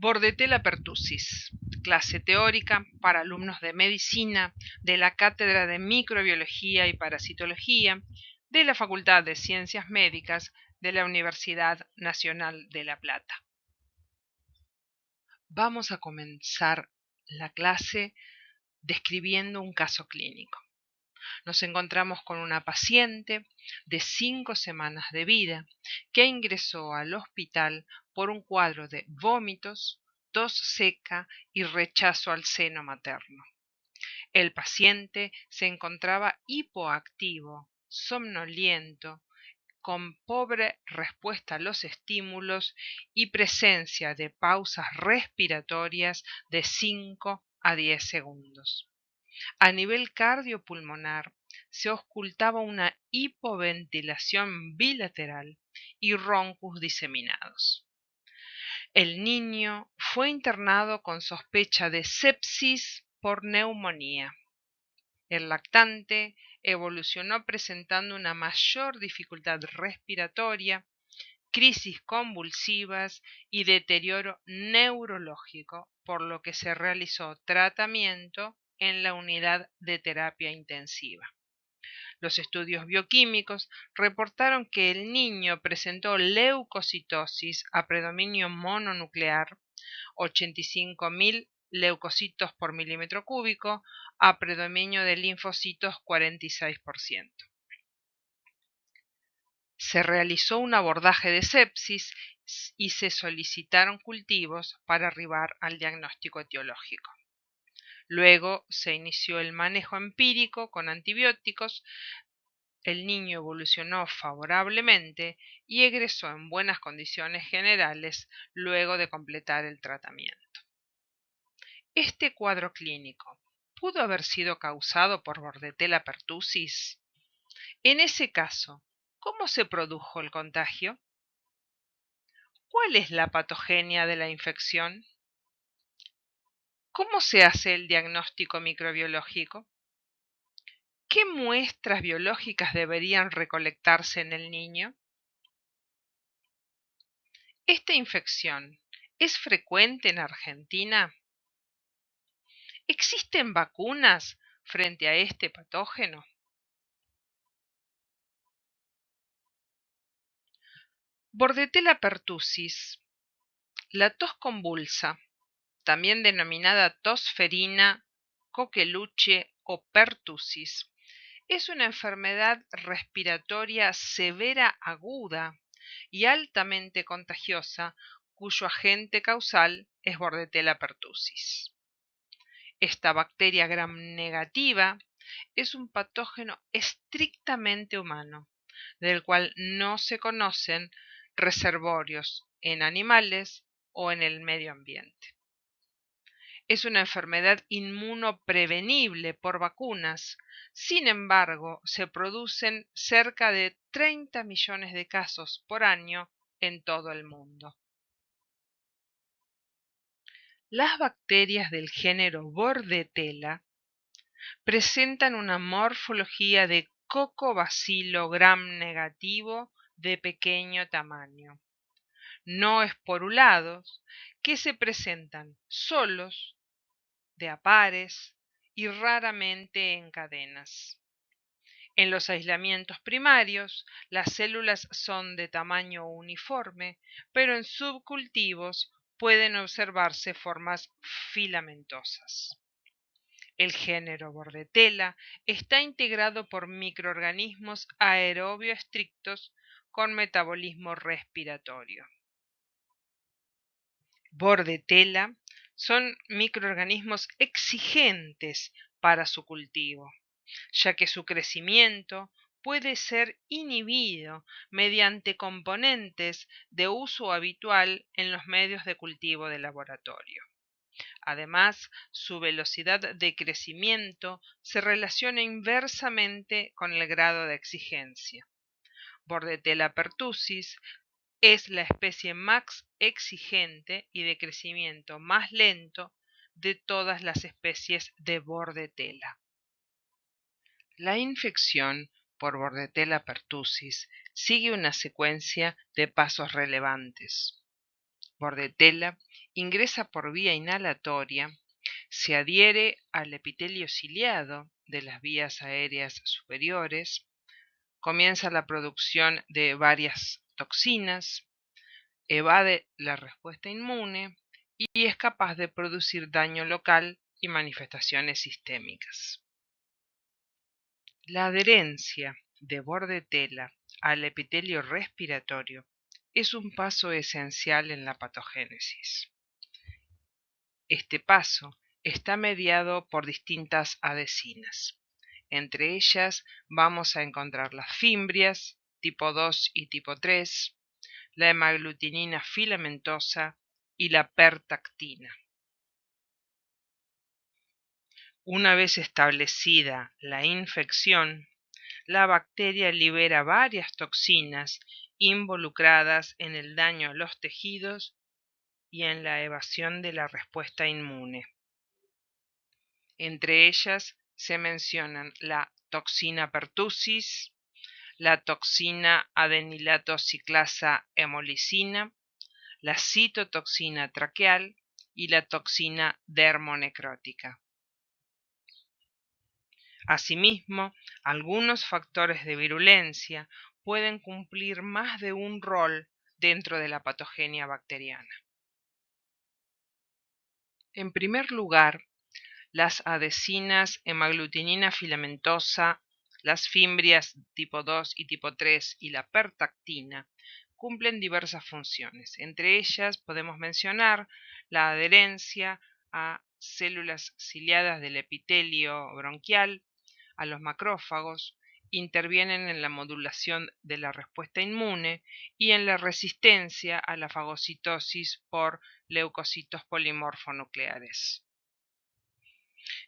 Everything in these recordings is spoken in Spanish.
Bordetella pertussis, clase teórica para alumnos de medicina de la Cátedra de Microbiología y Parasitología de la Facultad de Ciencias Médicas de la Universidad Nacional de La Plata. Vamos a comenzar la clase describiendo un caso clínico. Nos encontramos con una paciente de 5 semanas de vida que ingresó al hospital por un cuadro de vómitos, tos seca y rechazo al seno materno. El paciente se encontraba hipoactivo, somnoliento, con pobre respuesta a los estímulos y presencia de pausas respiratorias de 5 a 10 segundos. A nivel cardiopulmonar se ocultaba una hipoventilación bilateral y roncus diseminados. El niño fue internado con sospecha de sepsis por neumonía. El lactante evolucionó presentando una mayor dificultad respiratoria, crisis convulsivas y deterioro neurológico, por lo que se realizó tratamiento en la unidad de terapia intensiva. Los estudios bioquímicos reportaron que el niño presentó leucocitosis a predominio mononuclear, 85.000 leucocitos por milímetro cúbico, a predominio de linfocitos 46%. Se realizó un abordaje de sepsis y se solicitaron cultivos para arribar al diagnóstico etiológico. Luego se inició el manejo empírico con antibióticos. El niño evolucionó favorablemente y egresó en buenas condiciones generales luego de completar el tratamiento. Este cuadro clínico pudo haber sido causado por Bordetella pertussis. En ese caso, ¿cómo se produjo el contagio? ¿Cuál es la patogenia de la infección? ¿Cómo se hace el diagnóstico microbiológico? ¿Qué muestras biológicas deberían recolectarse en el niño? ¿Esta infección es frecuente en Argentina? ¿Existen vacunas frente a este patógeno? Bordetella pertussis. La tos convulsa, también denominada tos ferina, coqueluche o pertussis, es una enfermedad respiratoria severa aguda y altamente contagiosa cuyo agente causal es Bordetella pertussis. Esta bacteria gram negativa es un patógeno estrictamente humano, del cual no se conocen reservorios en animales o en el medio ambiente. Es una enfermedad inmunoprevenible por vacunas. Sin embargo, se producen cerca de 30 millones de casos por año en todo el mundo. Las bacterias del género Bordetella presentan una morfología de cocobacilo gram negativo de pequeño tamaño, no esporulados, que se presentan solos, de a pares y raramente en cadenas. En los aislamientos primarios, las células son de tamaño uniforme, pero en subcultivos pueden observarse formas filamentosas. El género Bordetella está integrado por microorganismos aerobio estrictos con metabolismo respiratorio. Bordetella son microorganismos exigentes para su cultivo, ya que su crecimiento puede ser inhibido mediante componentes de uso habitual en los medios de cultivo de laboratorio. Además, su velocidad de crecimiento se relaciona inversamente con el grado de exigencia. Bordetella pertussis es la especie más exigente y de crecimiento más lento de todas las especies de Bordetella. La infección por Bordetella pertussis sigue una secuencia de pasos relevantes. Bordetella ingresa por vía inhalatoria, se adhiere al epitelio ciliado de las vías aéreas superiores, comienza la producción de varias toxinas, evade la respuesta inmune y es capaz de producir daño local y manifestaciones sistémicas. La adherencia de Bordetella al epitelio respiratorio es un paso esencial en la patogénesis. Este paso está mediado por distintas adhesinas. Entre ellas vamos a encontrar las fimbrias, tipo 2 y tipo 3, la hemaglutinina filamentosa y la pertactina. Una vez establecida la infección, la bacteria libera varias toxinas involucradas en el daño a los tejidos y en la evasión de la respuesta inmune. Entre ellas se mencionan la toxina pertussis, la toxina adenilato ciclasa hemolicina, la citotoxina traqueal y la toxina dermonecrótica. Asimismo, algunos factores de virulencia pueden cumplir más de un rol dentro de la patogenia bacteriana. En primer lugar, las adhesinas hemaglutinina filamentosa, las fimbrias tipo 2 y tipo 3 y la pertactina cumplen diversas funciones. Entre ellas podemos mencionar la adherencia a células ciliadas del epitelio bronquial, a los macrófagos, intervienen en la modulación de la respuesta inmune y en la resistencia a la fagocitosis por leucocitos polimorfonucleares.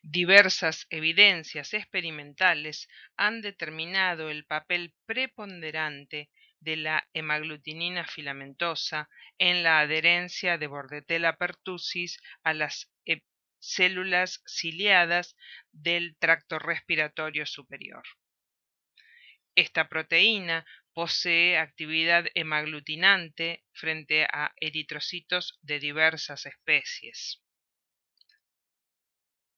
Diversas evidencias experimentales han determinado el papel preponderante de la hemaglutinina filamentosa en la adherencia de Bordetella pertussis a las células ciliadas del tracto respiratorio superior. Esta proteína posee actividad hemaglutinante frente a eritrocitos de diversas especies.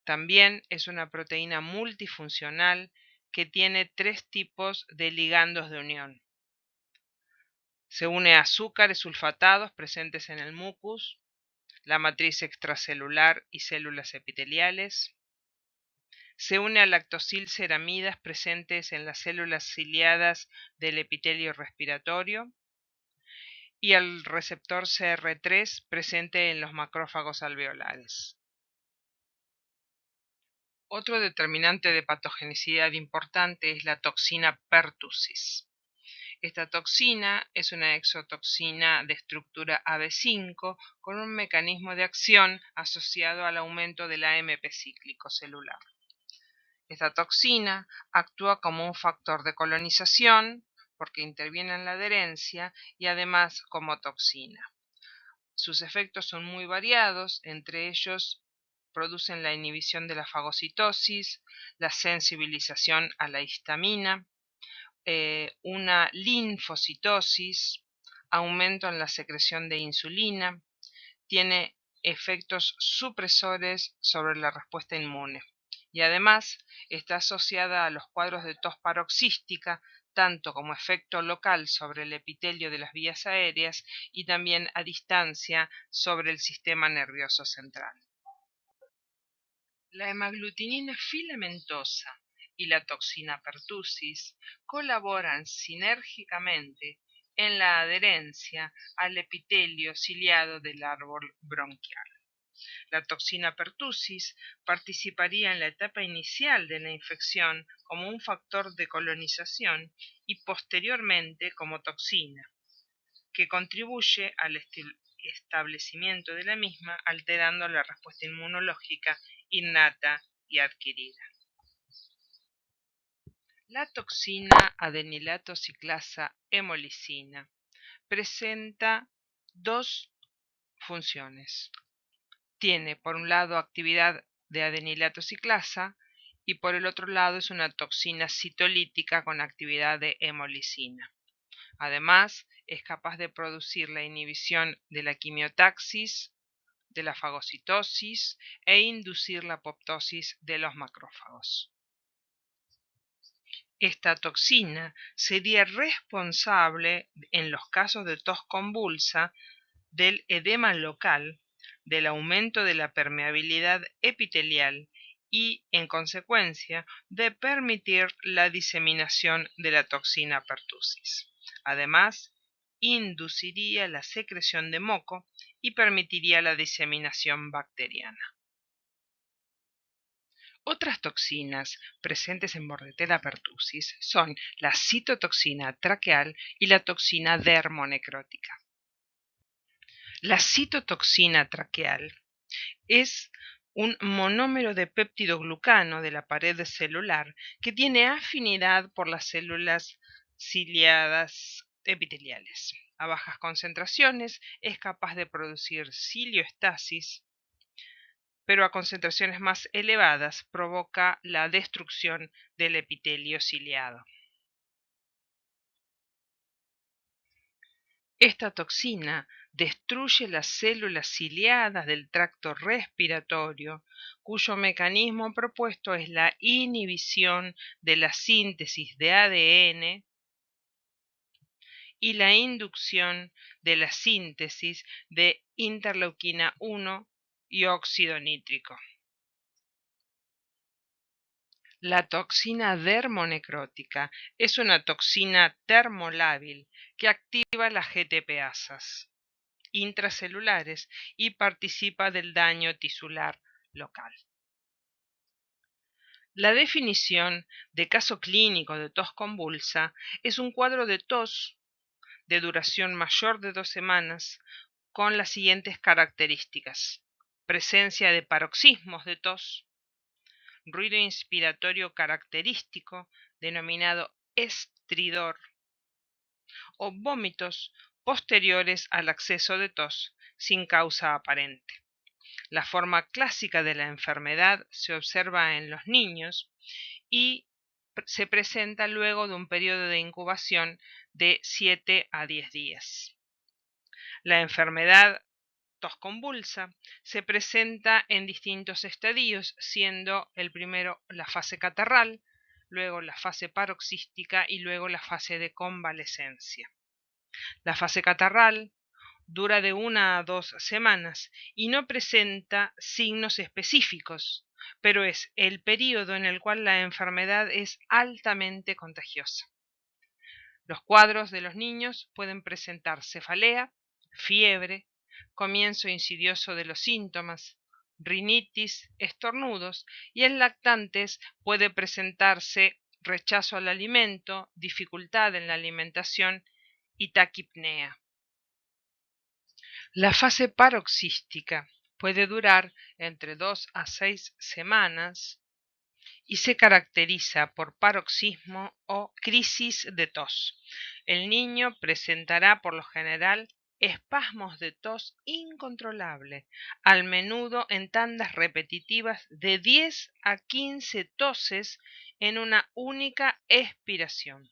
También es una proteína multifuncional que tiene 3 tipos de ligandos de unión. Se une a azúcares sulfatados presentes en el mucus, la matriz extracelular y células epiteliales. Se une a lactosilceramidas presentes en las células ciliadas del epitelio respiratorio y al receptor CR3 presente en los macrófagos alveolares. Otro determinante de patogenicidad importante es la toxina pertussis. Esta toxina es una exotoxina de estructura AB5 con un mecanismo de acción asociado al aumento del AMP cíclico celular. Esta toxina actúa como un factor de colonización porque interviene en la adherencia y además como toxina. Sus efectos son muy variados, entre ellos producen la inhibición de la fagocitosis, la sensibilización a la histamina, una linfocitosis, aumento en la secreción de insulina, tiene efectos supresores sobre la respuesta inmune y además está asociada a los cuadros de tos paroxística tanto como efecto local sobre el epitelio de las vías aéreas y también a distancia sobre el sistema nervioso central. La hemaglutinina filamentosa y la toxina pertussis colaboran sinérgicamente en la adherencia al epitelio ciliado del árbol bronquial. La toxina pertussis participaría en la etapa inicial de la infección como un factor de colonización y posteriormente como toxina, que contribuye al establecimiento de la misma alterando la respuesta inmunológica innata y adquirida. La toxina adenilato ciclasa hemolicina presenta 2 funciones. Tiene por un lado actividad de adenilato ciclasa y por el otro lado es una toxina citolítica con actividad de hemolicina. Además, es capaz de producir la inhibición de la quimiotaxis, de la fagocitosis e inducir la apoptosis de los macrófagos. Esta toxina sería responsable, en los casos de tos convulsa, del edema local, del aumento de la permeabilidad epitelial y, en consecuencia, de permitir la diseminación de la toxina pertussis. Además, induciría la secreción de moco y permitiría la diseminación bacteriana. Otras toxinas presentes en Bordetella pertussis son la citotoxina traqueal y la toxina dermonecrótica. La citotoxina traqueal es un monómero de péptidoglucano de la pared celular que tiene afinidad por las células ciliadas epiteliales. A bajas concentraciones es capaz de producir cilioestasis, pero a concentraciones más elevadas provoca la destrucción del epitelio ciliado. Esta toxina destruye las células ciliadas del tracto respiratorio, cuyo mecanismo propuesto es la inhibición de la síntesis de ADN y la inducción de la síntesis de interleuquina 1 y óxido nítrico. La toxina dermonecrótica es una toxina termolábil que activa las GTPasas intracelulares y participa del daño tisular local. La definición de caso clínico de tos convulsa es un cuadro de tos de duración mayor de 2 semanas con las siguientes características: presencia de paroxismos de tos, ruido inspiratorio característico denominado estridor o vómitos posteriores al acceso de tos sin causa aparente. La forma clásica de la enfermedad se observa en los niños y se presenta luego de un periodo de incubación de 7 a 10 días. La enfermedad tos convulsa se presenta en distintos estadios, siendo el primero la fase catarral, luego la fase paroxística y luego la fase de convalescencia. La fase catarral dura de 1 a 2 semanas y no presenta signos específicos, pero es el periodo en el cual la enfermedad es altamente contagiosa. Los cuadros de los niños pueden presentar cefalea, fiebre, comienzo insidioso de los síntomas, rinitis, estornudos, y en lactantes puede presentarse rechazo al alimento, dificultad en la alimentación y taquipnea. La fase paroxística puede durar entre 2 a 6 semanas y se caracteriza por paroxismo o crisis de tos. El niño presentará por lo general espasmos de tos incontrolable, al menudo en tandas repetitivas de 10 a 15 toses en una única expiración.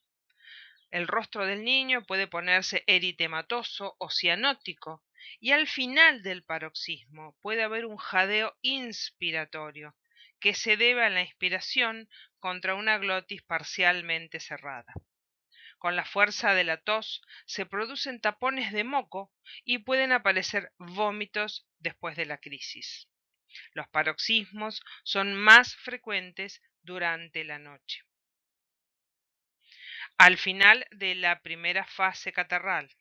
El rostro del niño puede ponerse eritematoso o cianótico y al final del paroxismo puede haber un jadeo inspiratorio que se debe a la inspiración contra una glotis parcialmente cerrada. Con la fuerza de la tos se producen tapones de moco y pueden aparecer vómitos después de la crisis. Los paroxismos son más frecuentes durante la noche. Al final de la primera fase catarral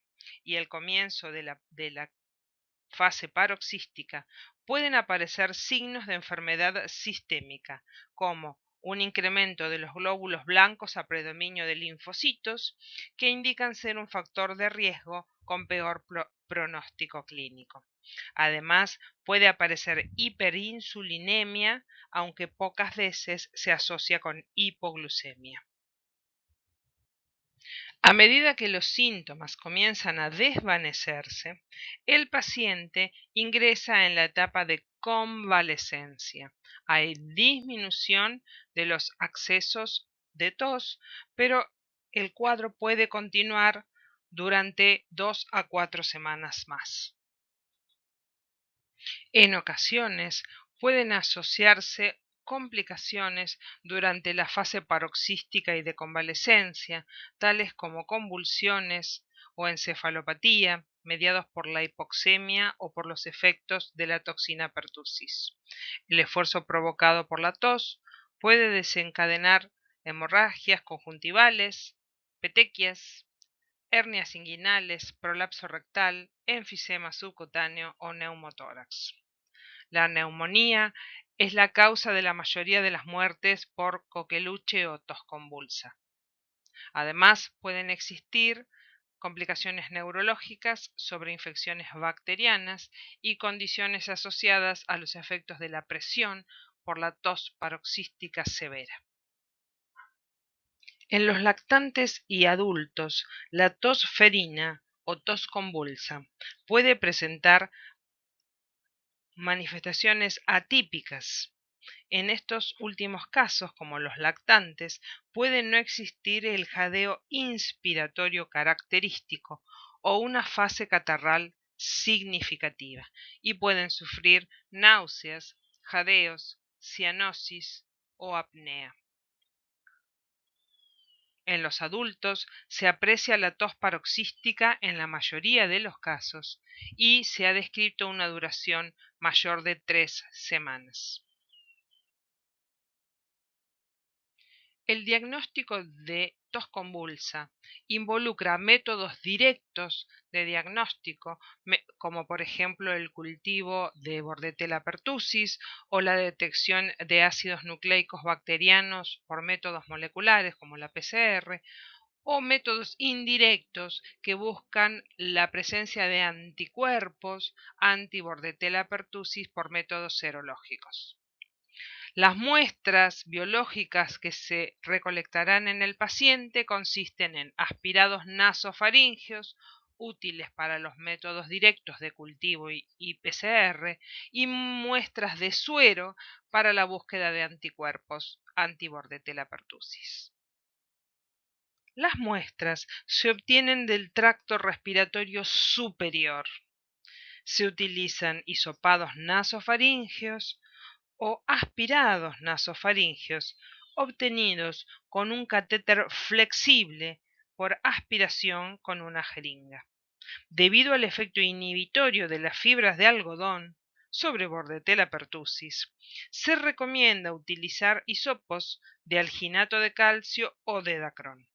y el comienzo de la fase paroxística pueden aparecer signos de enfermedad sistémica, como un incremento de los glóbulos blancos a predominio de linfocitos, que indican ser un factor de riesgo con peor pronóstico clínico. Además, puede aparecer hiperinsulinemia, aunque pocas veces se asocia con hipoglucemia. A medida que los síntomas comienzan a desvanecerse, el paciente ingresa en la etapa de convalescencia. Hay disminución de los accesos de tos, pero el cuadro puede continuar durante 2 a 4 semanas más. En ocasiones pueden asociarse complicaciones durante la fase paroxística y de convalecencia, tales como convulsiones o encefalopatía, mediados por la hipoxemia o por los efectos de la toxina pertussis. El esfuerzo provocado por la tos puede desencadenar hemorragias conjuntivales, petequias, hernias inguinales, prolapso rectal, enfisema subcutáneo o neumotórax. La neumonía es la causa de la mayoría de las muertes por coqueluche o tos convulsa. Además, pueden existir complicaciones neurológicas sobre infecciones bacterianas y condiciones asociadas a los efectos de la presión por la tos paroxística severa. En los lactantes y adultos, la tos ferina o tos convulsa puede presentar manifestaciones atípicas. En estos últimos casos, como los lactantes, puede no existir el jadeo inspiratorio característico o una fase catarral significativa y pueden sufrir náuseas, jadeos, cianosis o apnea. En los adultos se aprecia la tos paroxística en la mayoría de los casos y se ha descrito una duración mayor de 3 semanas. El diagnóstico de tos convulsa involucra métodos directos de diagnóstico, como por ejemplo el cultivo de Bordetella pertussis o la detección de ácidos nucleicos bacterianos por métodos moleculares como la PCR, o métodos indirectos que buscan la presencia de anticuerpos anti-Bordetella pertussis por métodos serológicos. Las muestras biológicas que se recolectarán en el paciente consisten en aspirados nasofaríngeos, útiles para los métodos directos de cultivo y PCR, y muestras de suero para la búsqueda de anticuerpos anti-Bordetella pertussis. Las muestras se obtienen del tracto respiratorio superior. Se utilizan hisopados nasofaríngeos o aspirados nasofaríngeos obtenidos con un catéter flexible por aspiración con una jeringa. Debido al efecto inhibitorio de las fibras de algodón sobre Bordetella pertussis, se recomienda utilizar hisopos de alginato de calcio o de dacrón.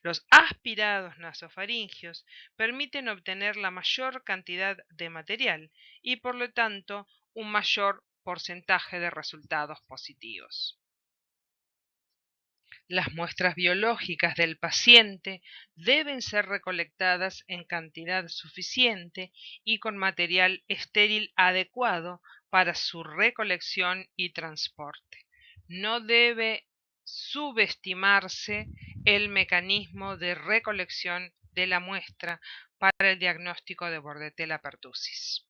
Los aspirados nasofaríngeos permiten obtener la mayor cantidad de material y por lo tanto un mayor porcentaje de resultados positivos. Las muestras biológicas del paciente deben ser recolectadas en cantidad suficiente y con material estéril adecuado para su recolección y transporte. No debe subestimarse el mecanismo de recolección de la muestra para el diagnóstico de Bordetella pertussis.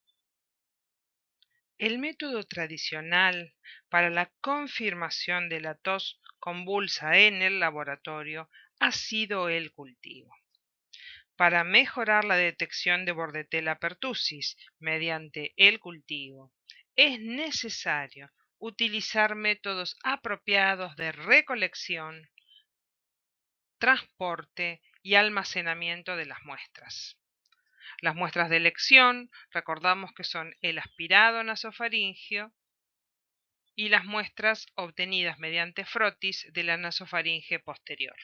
El método tradicional para la confirmación de la tos convulsa en el laboratorio ha sido el cultivo. Para mejorar la detección de Bordetella pertussis mediante el cultivo, es necesario utilizar métodos apropiados de recolección, transporte y almacenamiento de las muestras. Las muestras de elección, recordamos que son el aspirado nasofaríngeo y las muestras obtenidas mediante frotis de la nasofaringe posterior.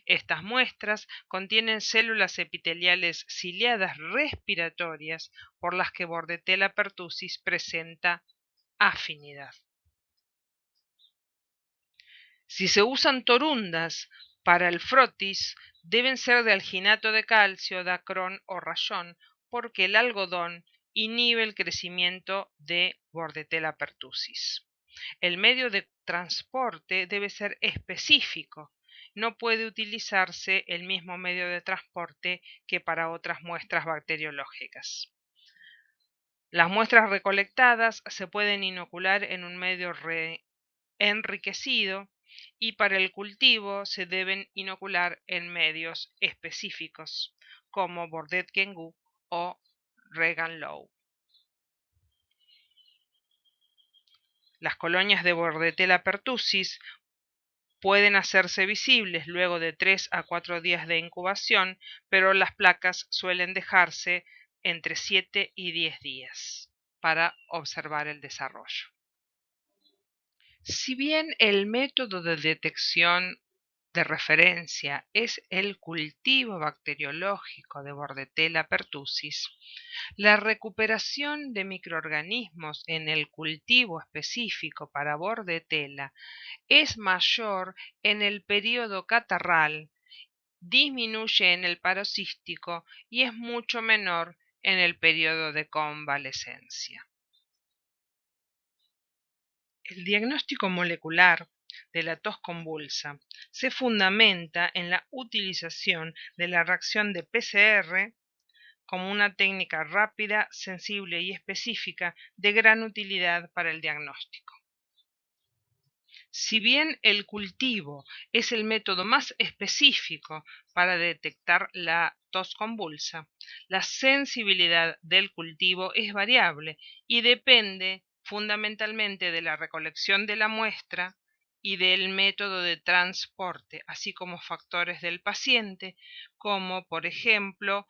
Estas muestras contienen células epiteliales ciliadas respiratorias por las que Bordetella pertussis presenta afinidad. Si se usan torundas para el frotis, deben ser de alginato de calcio, dacrón o rayón, porque el algodón inhibe el crecimiento de Bordetella pertussis. El medio de transporte debe ser específico. No puede utilizarse el mismo medio de transporte que para otras muestras bacteriológicas. Las muestras recolectadas se pueden inocular en un medio enriquecido y para el cultivo se deben inocular en medios específicos como Bordet Gengu o Regan Low. Las colonias de Bordetella pertussis pueden hacerse visibles luego de 3 a 4 días de incubación, pero las placas suelen dejarse entre 7 y 10 días para observar el desarrollo. Si bien el método de detección de referencia es el cultivo bacteriológico de Bordetella pertussis, la recuperación de microorganismos en el cultivo específico para Bordetella es mayor en el periodo catarral, disminuye en el paroxístico y es mucho menor en el periodo de convalescencia. El diagnóstico molecular de la tos convulsa se fundamenta en la utilización de la reacción de PCR como una técnica rápida, sensible y específica de gran utilidad para el diagnóstico. Si bien el cultivo es el método más específico para detectar la tos convulsa, la sensibilidad del cultivo es variable y depende fundamentalmente de la recolección de la muestra y del método de transporte, así como factores del paciente, como por ejemplo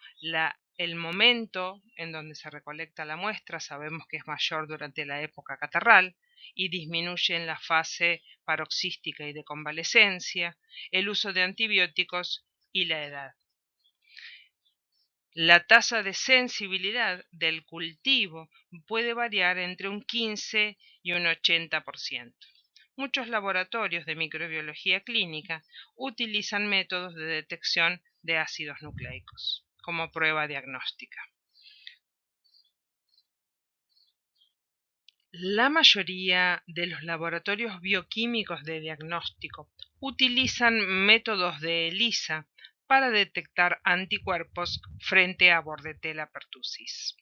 el momento en donde se recolecta la muestra. Sabemos que es mayor durante la época catarral y disminuye en la fase paroxística y de convalescencia, el uso de antibióticos y la edad. La tasa de sensibilidad del cultivo puede variar entre un 15 y un 80%. Muchos laboratorios de microbiología clínica utilizan métodos de detección de ácidos nucleicos como prueba diagnóstica. La mayoría de los laboratorios bioquímicos de diagnóstico utilizan métodos de ELISA para detectar anticuerpos frente a Bordetella pertussis.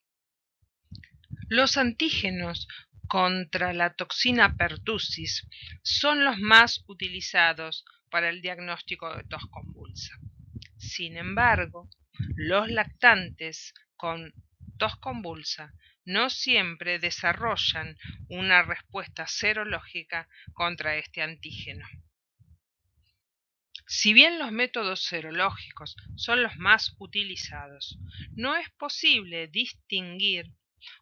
Los antígenos contra la toxina pertussis son los más utilizados para el diagnóstico de tos convulsa. Sin embargo, los lactantes con tos convulsa no siempre desarrollan una respuesta serológica contra este antígeno. Si bien los métodos serológicos son los más utilizados, no es posible distinguir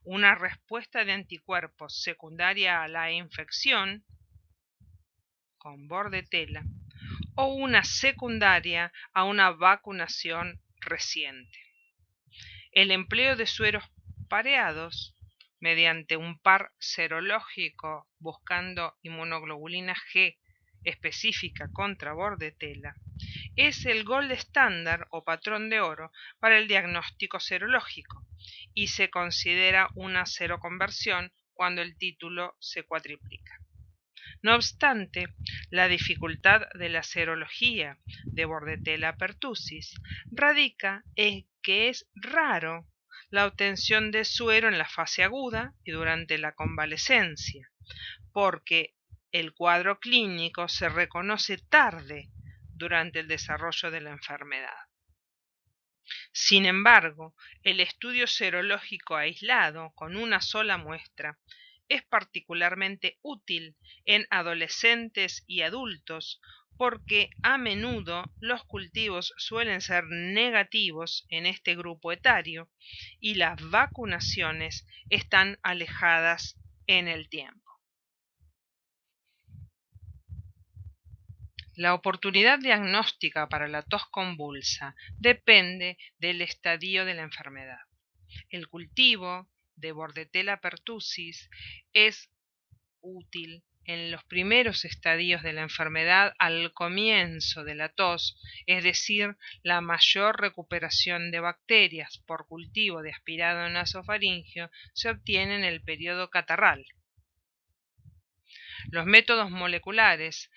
una respuesta de anticuerpos secundaria a la infección con Bordetella o una secundaria a una vacunación reciente. El empleo de sueros pareados mediante un par serológico buscando inmunoglobulina G específica contra Bordetella es el gold estándar o patrón de oro para el diagnóstico serológico y se considera una seroconversión cuando el título se cuatriplica. No obstante, la dificultad de la serología de Bordetella pertussis radica en que es raro la obtención de suero en la fase aguda y durante la convalescencia, porque el cuadro clínico se reconoce tarde durante el desarrollo de la enfermedad. Sin embargo, el estudio serológico aislado con una sola muestra es particularmente útil en adolescentes y adultos porque a menudo los cultivos suelen ser negativos en este grupo etario y las vacunaciones están alejadas en el tiempo. La oportunidad diagnóstica para la tos convulsa depende del estadio de la enfermedad. El cultivo de Bordetella pertussis es útil en los primeros estadios de la enfermedad al comienzo de la tos, es decir, la mayor recuperación de bacterias por cultivo de aspirado nasofaringeo se obtiene en el periodo catarral. Los métodos moleculares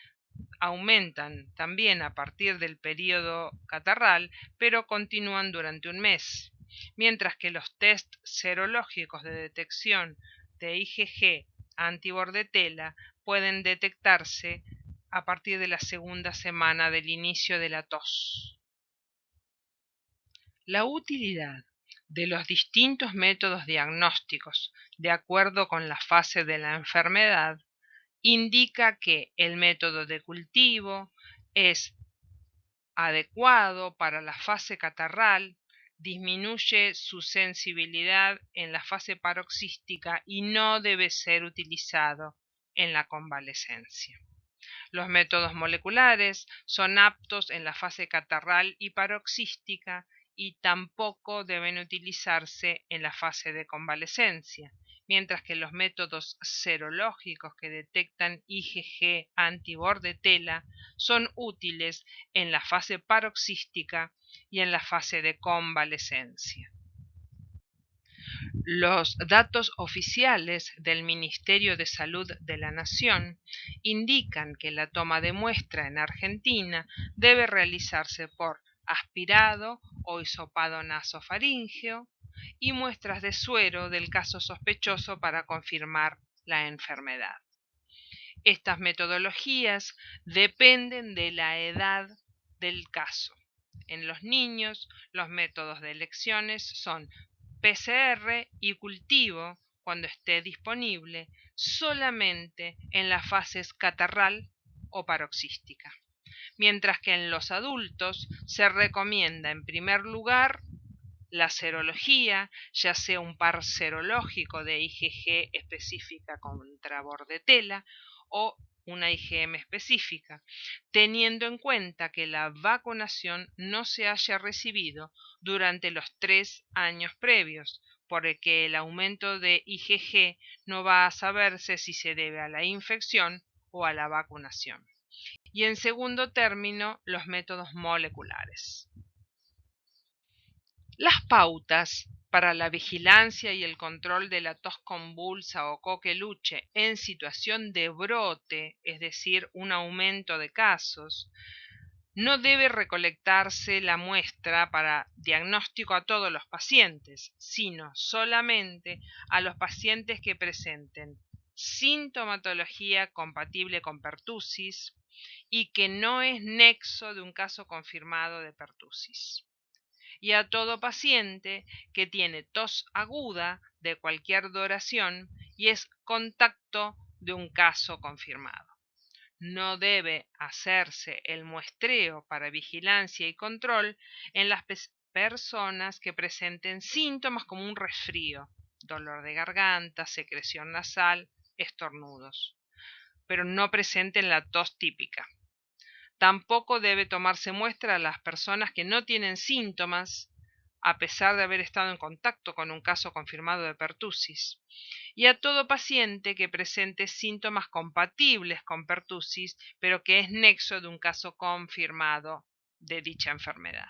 aumentan también a partir del periodo catarral, pero continúan durante un mes, mientras que los test serológicos de detección de IgG antibordetella pueden detectarse a partir de la segunda semana del inicio de la tos. La utilidad de los distintos métodos diagnósticos de acuerdo con la fase de la enfermedad indica que el método de cultivo es adecuado para la fase catarral, disminuye su sensibilidad en la fase paroxística y no debe ser utilizado en la convalecencia. Los métodos moleculares son aptos en la fase catarral y paroxística y tampoco deben utilizarse en la fase de convalecencia, mientras que los métodos serológicos que detectan IgG antibordetela son útiles en la fase paroxística y en la fase de convalecencia. Los datos oficiales del Ministerio de Salud de la Nación indican que la toma de muestra en Argentina debe realizarse por aspirado o hisopado nasofaríngeo y muestras de suero del caso sospechoso para confirmar la enfermedad. Estas metodologías dependen de la edad del caso. En los niños, los métodos de elecciones son PCR y cultivo cuando esté disponible solamente en las fases catarral o paroxística, mientras que en los adultos se recomienda en primer lugar la serología, ya sea un par serológico de IgG específica contra bordetela o una IgM específica, teniendo en cuenta que la vacunación no se haya recibido durante los 3 años previos, porque el aumento de IgG no va a saberse si se debe a la infección o a la vacunación. Y en segundo término, los métodos moleculares. Las pautas para la vigilancia y el control de la tos convulsa o coqueluche en situación de brote, es decir, un aumento de casos, no debe recolectarse la muestra para diagnóstico a todos los pacientes, sino solamente a los pacientes que presenten sintomatología compatible con pertusis y que no es nexo de un caso confirmado de pertusis, y a todo paciente que tiene tos aguda de cualquier duración y es contacto de un caso confirmado. No debe hacerse el muestreo para vigilancia y control en las personas que presenten síntomas como un resfrío, dolor de garganta, secreción nasal, estornudos, pero no presenten la tos típica. Tampoco debe tomarse muestra a las personas que no tienen síntomas, a pesar de haber estado en contacto con un caso confirmado de pertusis, y a todo paciente que presente síntomas compatibles con pertusis, pero que es nexo de un caso confirmado de dicha enfermedad.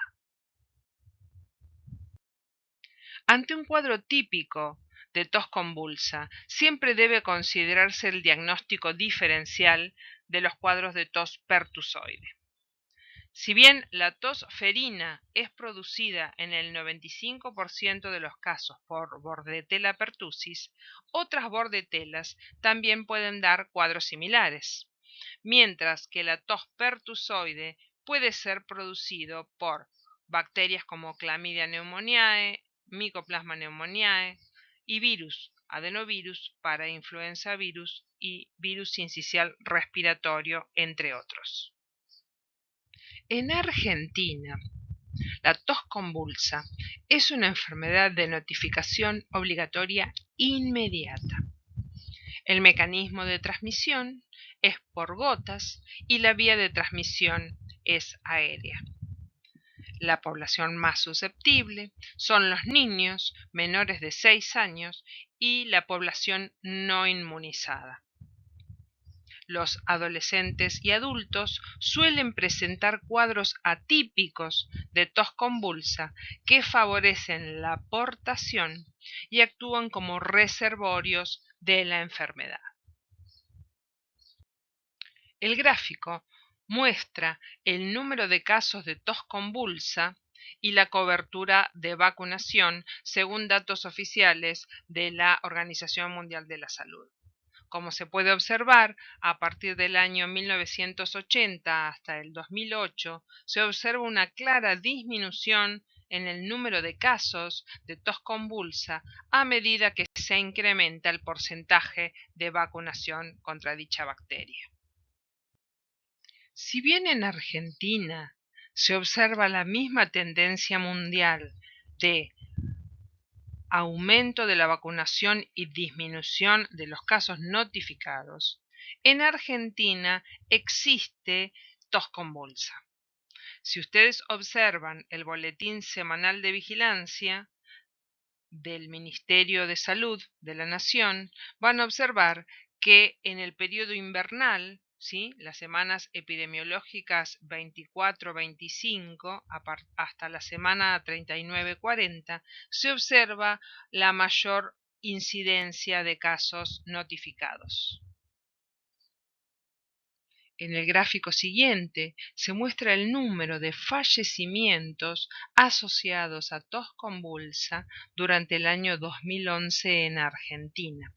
Ante un cuadro típico de tos convulsa, siempre debe considerarse el diagnóstico diferencial de los cuadros de tos pertusoide. Si bien la tos ferina es producida en el 95% de los casos por Bordetella pertussis, otras bordetelas también pueden dar cuadros similares, mientras que la tos pertusoide puede ser producido por bacterias como Chlamydia pneumoniae, Mycoplasma pneumoniae y virus, adenovirus para influenza virus y virus sincicial respiratorio, entre otros. En Argentina, la tos convulsa es una enfermedad de notificación obligatoria inmediata. El mecanismo de transmisión es por gotas y la vía de transmisión es aérea. La población más susceptible son los niños menores de 6 años y la población no inmunizada. Los adolescentes y adultos suelen presentar cuadros atípicos de tos convulsa que favorecen la portación y actúan como reservorios de la enfermedad. El gráfico muestra el número de casos de tos convulsa y la cobertura de vacunación según datos oficiales de la Organización Mundial de la Salud. Como se puede observar, a partir del año 1980 hasta el 2008 se observa una clara disminución en el número de casos de tos convulsa a medida que se incrementa el porcentaje de vacunación contra dicha bacteria. Si bien en Argentina se observa la misma tendencia mundial de aumento de la vacunación y disminución de los casos notificados, en Argentina existe tos convulsa. Si ustedes observan el boletín semanal de vigilancia del Ministerio de Salud de la Nación, van a observar que en el periodo invernal, ¿sí?, las semanas epidemiológicas 24-25 hasta la semana 39-40, se observa la mayor incidencia de casos notificados. En el gráfico siguiente se muestra el número de fallecimientos asociados a tos convulsa durante el año 2011 en Argentina.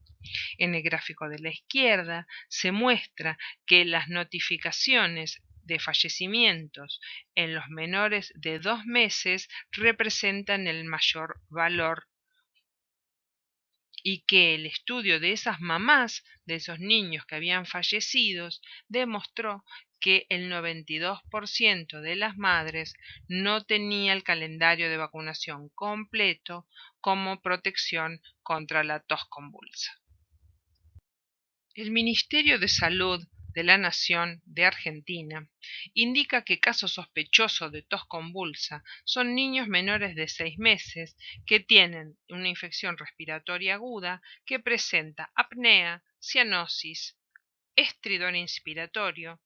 En el gráfico de la izquierda se muestra que las notificaciones de fallecimientos en los menores de 2 meses representan el mayor valor y que el estudio de esas mamás, de esos niños que habían fallecido, demostró que el 92% de las madres no tenía el calendario de vacunación completo como protección contra la tos convulsa. El Ministerio de Salud de la Nación de Argentina indica que casos sospechosos de tos convulsa son niños menores de 6 meses que tienen una infección respiratoria aguda que presenta apnea, cianosis, estridor inspiratorio,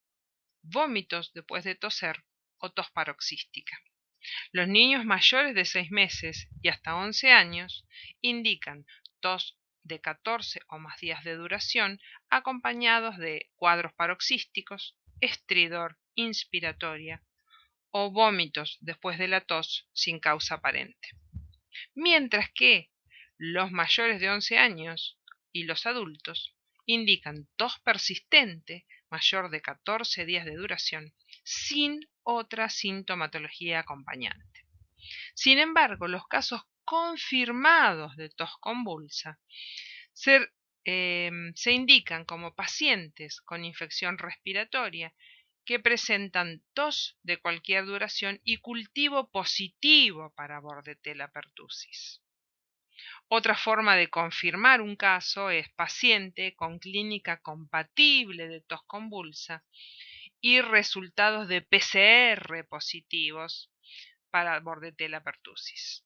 vómitos después de toser o tos paroxística. Los niños mayores de 6 meses y hasta 11 años indican tos de 14 o más días de duración, acompañados de cuadros paroxísticos, estridor inspiratoria o vómitos después de la tos sin causa aparente. Mientras que los mayores de 11 años y los adultos indican tos persistente mayor de 14 días de duración sin otra sintomatología acompañante. Sin embargo, los casos confirmados de tos convulsa se indican como pacientes con infección respiratoria que presentan tos de cualquier duración y cultivo positivo para Bordetella pertussis. Otra forma de confirmar un caso es paciente con clínica compatible de tos convulsa y resultados de PCR positivos para Bordetella pertussis.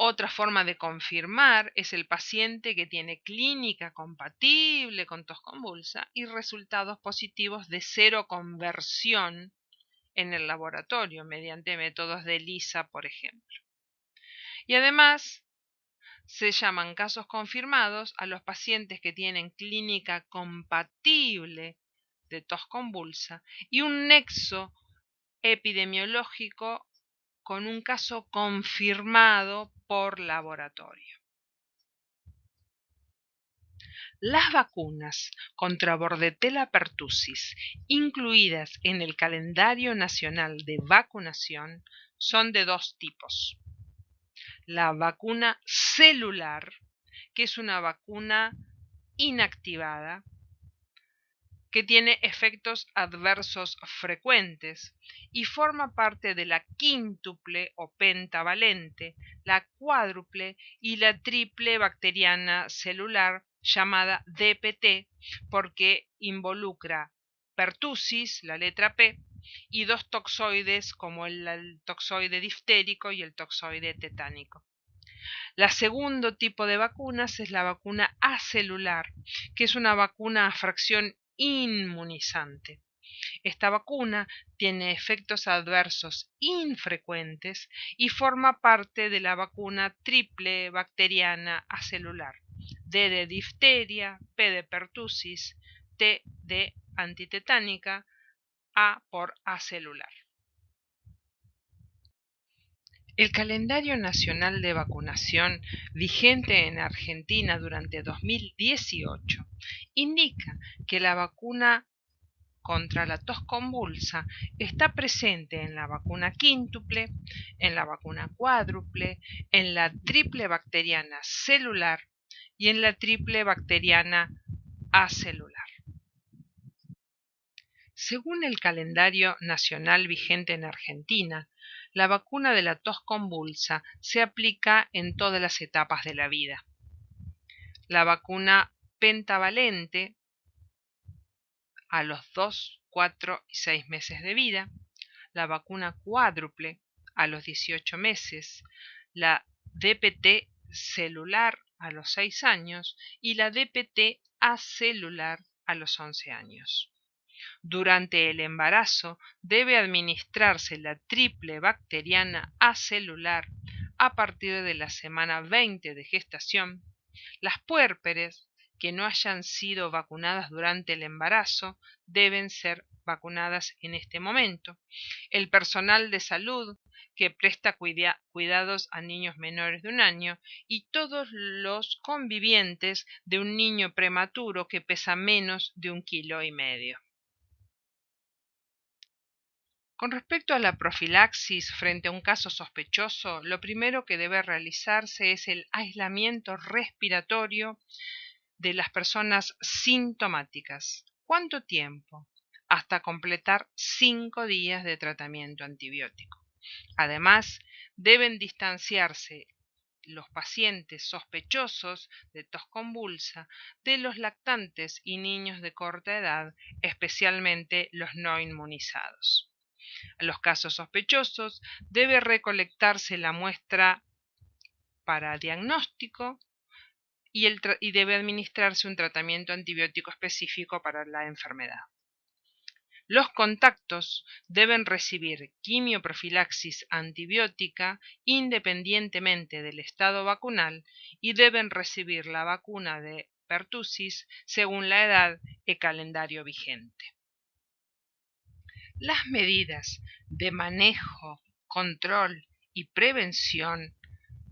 Otra forma de confirmar es el paciente que tiene clínica compatible con tos convulsa y resultados positivos de cero conversión en el laboratorio mediante métodos de ELISA, por ejemplo. Y además se llaman casos confirmados a los pacientes que tienen clínica compatible de tos convulsa y un nexo epidemiológico con un caso confirmado por laboratorio. Las vacunas contra Bordetella pertussis incluidas en el calendario nacional de vacunación son de dos tipos. La vacuna celular, que es una vacuna inactivada, que tiene efectos adversos frecuentes y forma parte de la quíntuple o pentavalente, la cuádruple y la triple bacteriana celular llamada DPT, porque involucra pertussis, la letra P, y dos toxoides como el toxoide diftérico y el toxoide tetánico. El segundo tipo de vacunas es la vacuna acelular, que es una vacuna a fracción inmunizante. Esta vacuna tiene efectos adversos infrecuentes y forma parte de la vacuna triple bacteriana acelular, D de difteria, P de pertussis, T de antitetánica, A por acelular. El calendario nacional de vacunación vigente en Argentina durante 2018 indica que la vacuna contra la tos convulsa está presente en la vacuna quíntuple, en la vacuna cuádruple, en la triple bacteriana celular y en la triple bacteriana acelular. Según el calendario nacional vigente en Argentina, la vacuna de la tos convulsa se aplica en todas las etapas de la vida. La vacuna pentavalente a los 2, 4 y 6 meses de vida, la vacuna cuádruple a los 18 meses, la DPT celular a los 6 años y la DPT acelular a los 11 años. Durante el embarazo debe administrarse la triple bacteriana acelular a partir de la semana 20 de gestación. Las puérperes que no hayan sido vacunadas durante el embarazo deben ser vacunadas en este momento. El personal de salud que presta cuidados a niños menores de 1 año y todos los convivientes de un niño prematuro que pesa menos de 1,5 kilos. Con respecto a la profilaxis frente a un caso sospechoso, lo primero que debe realizarse es el aislamiento respiratorio de las personas sintomáticas. ¿Cuánto tiempo? Hasta completar 5 días de tratamiento antibiótico. Además, deben distanciarse los pacientes sospechosos de tos convulsa de los lactantes y niños de corta edad, especialmente los no inmunizados. En los casos sospechosos, debe recolectarse la muestra para diagnóstico y debe administrarse un tratamiento antibiótico específico para la enfermedad. Los contactos deben recibir quimioprofilaxis antibiótica independientemente del estado vacunal y deben recibir la vacuna de pertussis según la edad y calendario vigente. Las medidas de manejo, control y prevención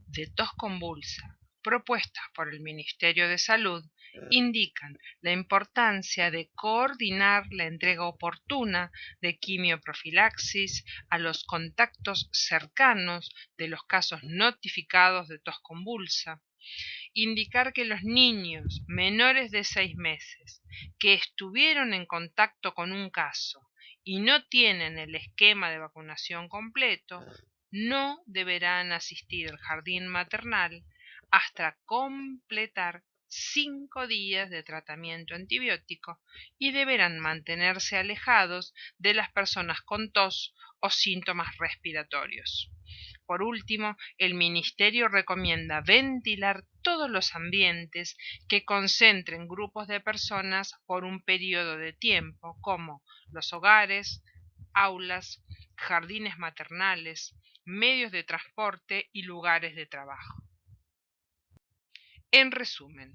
de tos convulsa propuestas por el Ministerio de Salud indican la importancia de coordinar la entrega oportuna de quimioprofilaxis a los contactos cercanos de los casos notificados de tos convulsa, indicar que los niños menores de 6 meses que estuvieron en contacto con un caso y no tienen el esquema de vacunación completo, no deberán asistir al jardín maternal hasta completar 5 días de tratamiento antibiótico y deberán mantenerse alejados de las personas con tos o síntomas respiratorios. Por último, el Ministerio recomienda ventilar todos los ambientes que concentren grupos de personas por un periodo de tiempo, como los hogares, aulas, jardines maternales, medios de transporte y lugares de trabajo. En resumen,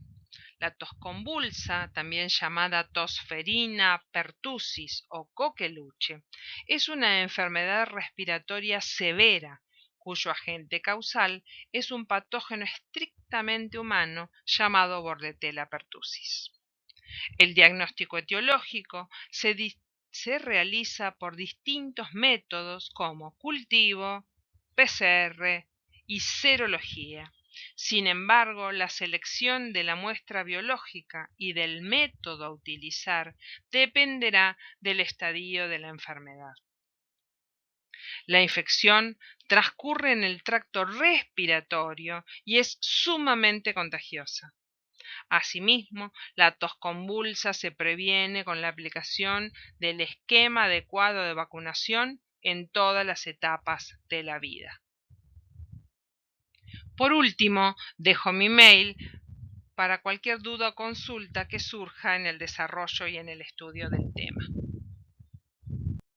la tos convulsa, también llamada tosferina pertussis o coqueluche, es una enfermedad respiratoria severa cuyo agente causal es un patógeno estrictamente humano llamado Bordetella pertussis. El diagnóstico etiológico se realiza por distintos métodos como cultivo, PCR y serología. Sin embargo, la selección de la muestra biológica y del método a utilizar dependerá del estadio de la enfermedad. La infección transcurre en el tracto respiratorio y es sumamente contagiosa. Asimismo, la tos convulsa se previene con la aplicación del esquema adecuado de vacunación en todas las etapas de la vida. Por último, dejo mi mail para cualquier duda o consulta que surja en el desarrollo y en el estudio del tema.